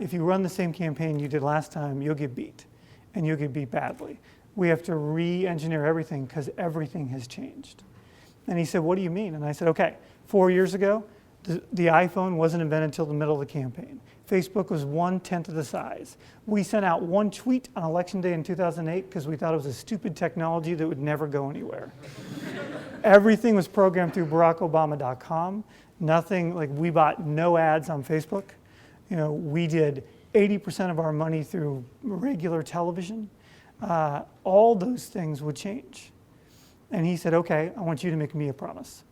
if you run the same campaign you did last time, you'll get beat, and you'll get beat badly. We have to re-engineer everything because everything has changed. And he said, what do you mean? And I said, okay, 4 years ago, the iPhone wasn't invented until the middle of the campaign. Facebook was 1/10 of the size. We sent out one tweet on election day in 2008 because we thought it was a stupid technology that would never go anywhere. Everything was programmed through BarackObama.com. Nothing, like we bought no ads on Facebook. You know, we did 80% of our money through regular television. All those things would change. And he said, okay, I want you to make me a promise.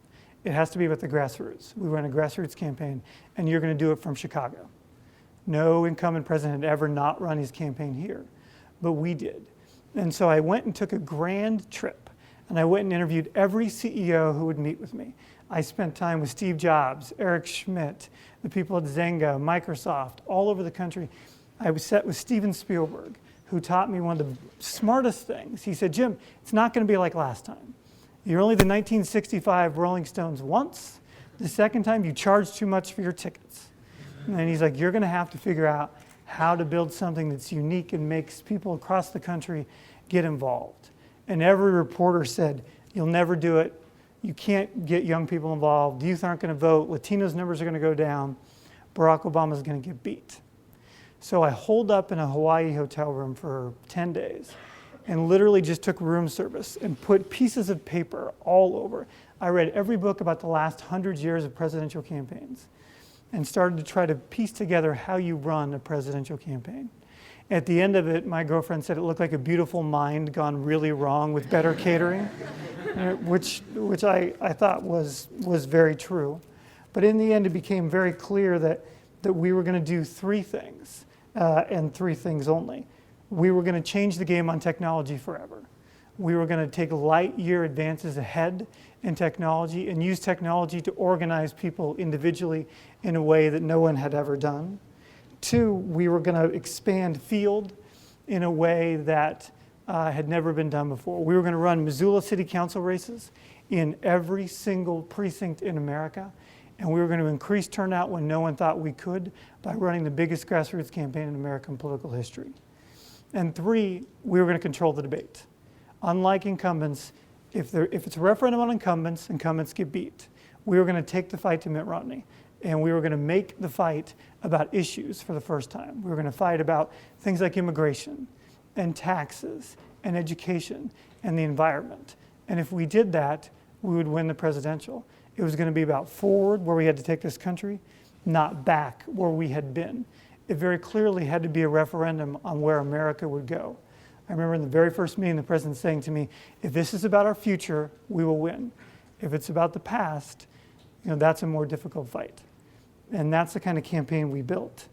It has to be about the grassroots. We run a grassroots campaign, and you're going to do it from Chicago. No incumbent president had ever not run his campaign here, but we did. And so I went and took a grand trip, and I went and interviewed every CEO who would meet with me. I spent time with Steve Jobs, Eric Schmidt, the people at Zynga, Microsoft, all over the country. I was set with Steven Spielberg, who taught me one of the smartest things. He said, Jim, it's not going to be like last time. You're only the 1965 Rolling Stones once. The second time, you charged too much for your tickets. And he's like, you're going to have to figure out how to build something that's unique and makes people across the country get involved. And every reporter said, you'll never do it. You can't get young people involved. Youth aren't going to vote. Latinos' numbers are going to go down. Barack Obama's going to get beat. So I holed up in a Hawaii hotel room for 10 days and literally just took room service and put pieces of paper all over. I read every book about the last 100 years of presidential campaigns and started to try to piece together how you run a presidential campaign. At the end of it, my girlfriend said it looked like a beautiful mind gone really wrong with better catering, which I thought was very true. But in the end, it became very clear that we were going to do three things, and three things only. We were going to change the game on technology forever. We were going to take light year advances ahead in technology and use technology to organize people individually in a way that no one had ever done. 2, we were going to expand field in a way that had never been done before. We were going to run Missoula City Council races in every single precinct in America, and we were going to increase turnout when no one thought we could by running the biggest grassroots campaign in American political history. And 3, we were going to control the debate. Unlike incumbents, if it's a referendum on incumbents, incumbents get beat. We were going to take the fight to Mitt Romney, and we were going to make the fight about issues for the first time. We were going to fight about things like immigration and taxes and education and the environment. And if we did that, we would win the presidential. It was going to be about forward, where we had to take this country, not back, where we had been. It very clearly had to be a referendum on where America would go. I remember in the very first meeting, the president saying to me, if this is about our future, we will win. If it's about the past, that's a more difficult fight. And that's the kind of campaign we built.